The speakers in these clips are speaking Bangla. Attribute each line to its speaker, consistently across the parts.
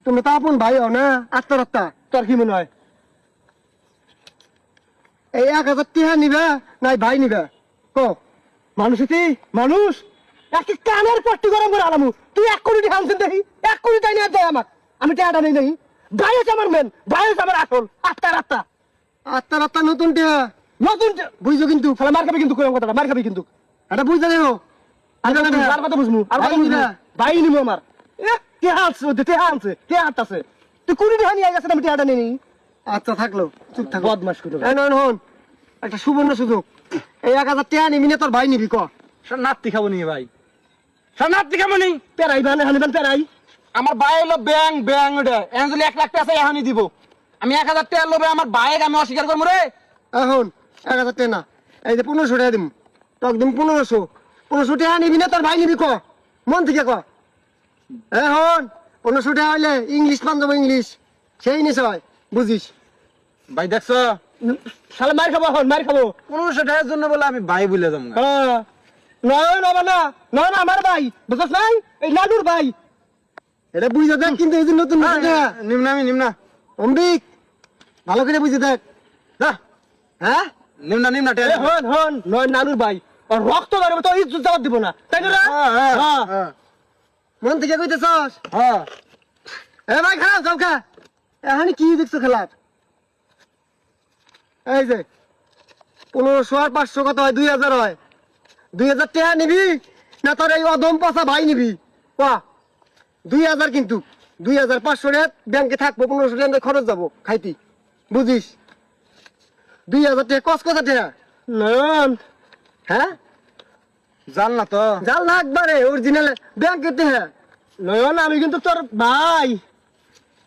Speaker 1: তুমি তো আপন ভাই হও না, আত্মরত্তা। তোর কি মনে হয় এই 1000 টাকা নিবে নাই ভাই নিবে? ক মানুষ কি মানুষ? একটি কানের পট্টি গরম করে আলামু। তুই 1 কোটি টাকা আনছেন দেখি, 1 কোটি টাকা নিয়ে দেয় আমাকে, আমি টাকাটা নেই দেখি। ভাই হচ্ছে আমার মেন, ভাই হচ্ছে আমার আসল। আত্মরত্তা নতুন টাকা, নতুন বুঝছো কিন্তু ফলে মার খাবি কিন্তু, কোন কথাটা মার খাবি কিন্তু, এটা বুঝতে দেবো। আর কথা বুঝমু, আর কথা বুঝমু। ভাই নিমু আমার টেহা আছে, টেহা আনছে, টেহা আছে। তুই কোটি টাকা নিয়ে গেছে, আমি টেহাটা নেই। আচ্ছা থাকলো, চুপ থাক, বদমাশ করে। হন একটা সুবর্ণ সুযোগ, এই 1000 টাকা নিবি না তোর ভাই নিবি? ক
Speaker 2: নাতি খাবো নি ভাই, নাতি খাবো নি।
Speaker 1: পেরাই বানে হানিবান পেরাই।
Speaker 2: আমার ভাই হলো ব্যাং ব্যাং, ওটা এনজলি 1 লাখ টাকা আছে, এখনই দিব। আমি 1000 টাকা লোভে আমার ভাইয়ের আমি অস্বীকার করবো রে?
Speaker 1: এখন 1000 টাকা না, এই যে 1500 টাকা দিম তোকে, দিম 1500 টাকা নিবি না তোর ভাই নিবি? ক মন থেকে ক। এখন 1500 টাকা হইলে ইংলিশ পাঞ্জাব ইংলিশ সেই নিশ্চয় বুঝিস।
Speaker 2: ভাই দেখছো
Speaker 1: শালা মার খাবো, এখন মার খাবো।
Speaker 2: 1500 টাকার জন্য বলে আমি ভাই বলে যাবো।
Speaker 1: হ্যাঁ নয় নবা না, নয় না আমার ভাই, বুঝছ নাই? এই লাডুর ভাই, এটা বুঝে দেখ কিন্তু, এই যে নতুন
Speaker 2: নিম্না, আমি নিম্না
Speaker 1: অম্বিক ভালো করে বুঝে দেখ। হ্যাঁ
Speaker 2: নিম্না নিম্না
Speaker 1: হন হন, নয় নানুর ভাই, আর রক্ত বেরোবে তো ইজ্জত জবাব দিব না, তাই না? মন থেকে কইতেছস?
Speaker 2: হ্যাঁ
Speaker 1: এ ভাই খারাপ সব খা। এখন কি দেখছো খেলার? এই যে 1500 আর 500 কত হয়? 2000 হয়। 2000 টাকা নিবি না তোর এই অদম পচা ভাই নিবি? ক 2000 কিন্তু 2500 টাকা ব্যাংকে থাকবো, 1500 টাকা খরচ যাবো খাইতি, বুঝিস? 2000 টাকা কস কথা টাকা নয়ন। হ্যাঁ
Speaker 2: জাল না তো,
Speaker 1: জাল না একবারে অরিজিনাল ব্যাংকে টাকা। নয়ন আমি কিন্তু তোর ভাই।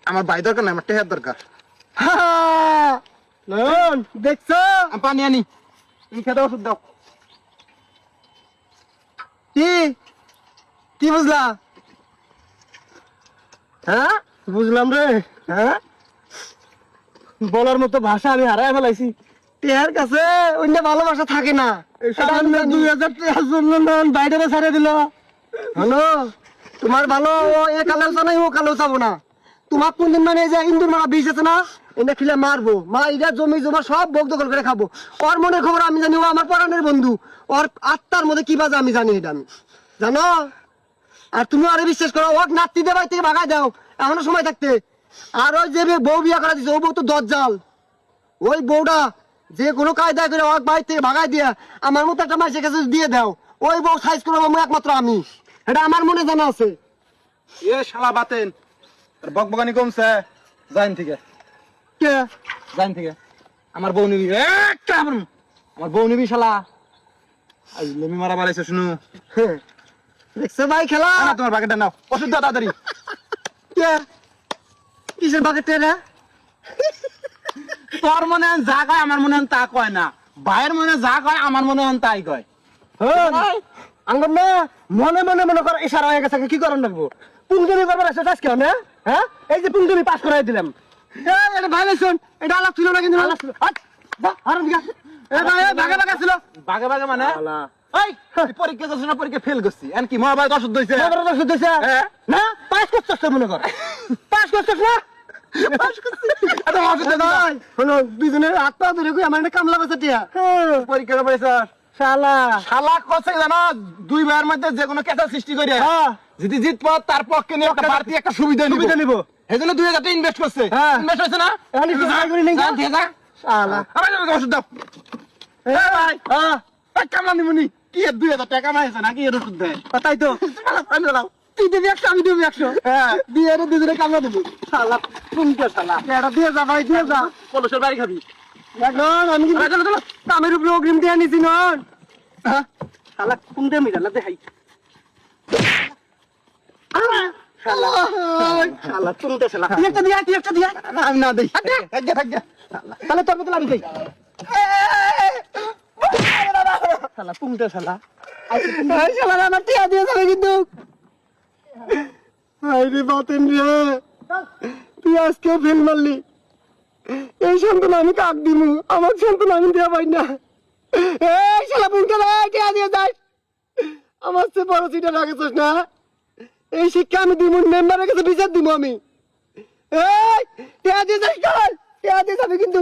Speaker 2: আমার ভাই দরকার না, আমার টেহার দরকার।
Speaker 1: নয়ন দেখছো?
Speaker 2: আমি পানি আনি, তুমি খেতে ওষুধ দাও।
Speaker 1: কি কি বুঝলা? হ্যাঁ বুঝলাম রে। হ্যাঁ বলার মতো ভাষা আমি হারাই ফেলাইছি। টেহার কাছে অন্য ভালোবাসা থাকে না। 2000 টাকার জন্য বাইরে ছাড়িয়ে দিল। হ্যালো তোমার ভালো এ কালেও চাই ও কালেও চাবো না। তোমার কোনদিন মানে যে ইন্দুর মারা বিষ আছে না, এটা খিলে মারবো, মা এটা জমি জমা সব ভোগ দখল করে খাবো। ওর মনের খবর আমি জানি, ও আমার পরাণের বন্ধু, ওর আত্মার মধ্যে কি বাজে আমি জানি, এটা আমি জানো। আর তুমি আরে বিশ্বাস করো, ওক নাতি দে বাড়ি থেকে ভাগাই দাও এখনো সময় থাকতে। আর ওই যে বউ বিয়া করা দিচ্ছে, ও বউ তো দজ্জাল। ওই বউটা যে কোনো কায়দা করে ওক বাড়ি থেকে ভাগাই দিয়া আমার মতো একটা মাসের কাছে দিয়ে দাও, ওই বউ সাইজ করবো একমাত্র আমি, এটা আমার মনে জানা আছে।
Speaker 2: এ শালা বাতেন, তোর বকবকানি কমছে, জাইন থেকে
Speaker 1: কে
Speaker 2: জাইন থেকে আমার বউ নিবি, একটা আমার বউ নিবি শালা। আই লেমি মারা বাড়াইছে শুনু।
Speaker 1: হ্যাঁ, দেখছো ভাই খেলা?
Speaker 2: না তোমার বাকেটটা নাও, ওষুধ দাও তাড়াতাড়ি।
Speaker 1: কে কিসের বাকেট রে?
Speaker 2: তোর মনে হয় যা কয় আমার মনে হয় তা কয় না, ভাইয়ের মনে যা কয় আমার মনে হয় তাই কয়।
Speaker 1: আঙ্গন না মনে মনে মনে কর ইশারা হয়ে গেছে, কি করার লাগবো? পুংজনি করবার আছে আজকে না? হ্যাঁ এই যে পুংজনি পাস করাই দিলাম। এটা ভাইলেশন, এটা আলাপ ছিল না কিন্তু। ভাগে ভাগে ছিল,
Speaker 2: বাগে বাগে মানে এই তুই পরীক্ষা করছিস না, পরীক্ষা ফেল করছি এন কি মহাভারত ওষুধ দিয়েছে
Speaker 1: না? পাস করছিস মনে কর, পাস করছিস না? দুজনের হাত পা ধরে আমার কামলা বেচা টিয়া
Speaker 2: পরীক্ষা করেছ
Speaker 1: শালা।
Speaker 2: শালা করছে জানো, দুই ভাইয়ের মধ্যে যে কোনো কেটা সৃষ্টি করে যদি জিতব তার পক্ষে নিয়ে একটা বাড়তি একটা সুবিধা নিব, এই জন্য 2000 টাকা ইনভেস্ট করছে। ইনভেস্ট হয়েছে না? ওষুধ দাও ভাই, কামলা নিবনি কি 2000 টাকা কামাইছে নাকি এর ওষুধ দেয়?
Speaker 1: তাই তো তুই দিবি 100 আমি দিবি 100 দিয়ে দুজনে কামলা দিবি। শালা কোনটা শালা, এটা দিয়ে যা ভাই, দিয়ে যা।
Speaker 2: কলসের বাড়ি খাবি
Speaker 1: আমি কিন্তু কামের উপরে অগ্রিম দিয়ে নিছি নন। শালা কোনটা মিলালা দেখাই। শালা কোনটা শালা, তুই একটা দিয়া, তুই একটা দিয়া।
Speaker 2: আমি না দেই, থাক
Speaker 1: তাহলে তোর মতো আমি দেই। শালা কোনটা শালা, শালা আমার টিয়া দিয়ে যাবে কিন্তু। আরে বাতেন রে, তুই আজকে ফেল মারলি। এই সন্তান আমি কাক দিমু, আমার সন্তান আমি দেওয়া পাই না। এই শালা বুনটা টিয়া দিয়ে যাই, আমার চেয়ে বড় চিটা রাখেছিস না। এই শিক্ষা আমি দিমু, মেম্বারের কাছে বিচার দিমু আমি। এই টিয়া দিয়ে যাস কাল টিয়া দিয়ে যাবি কিন্তু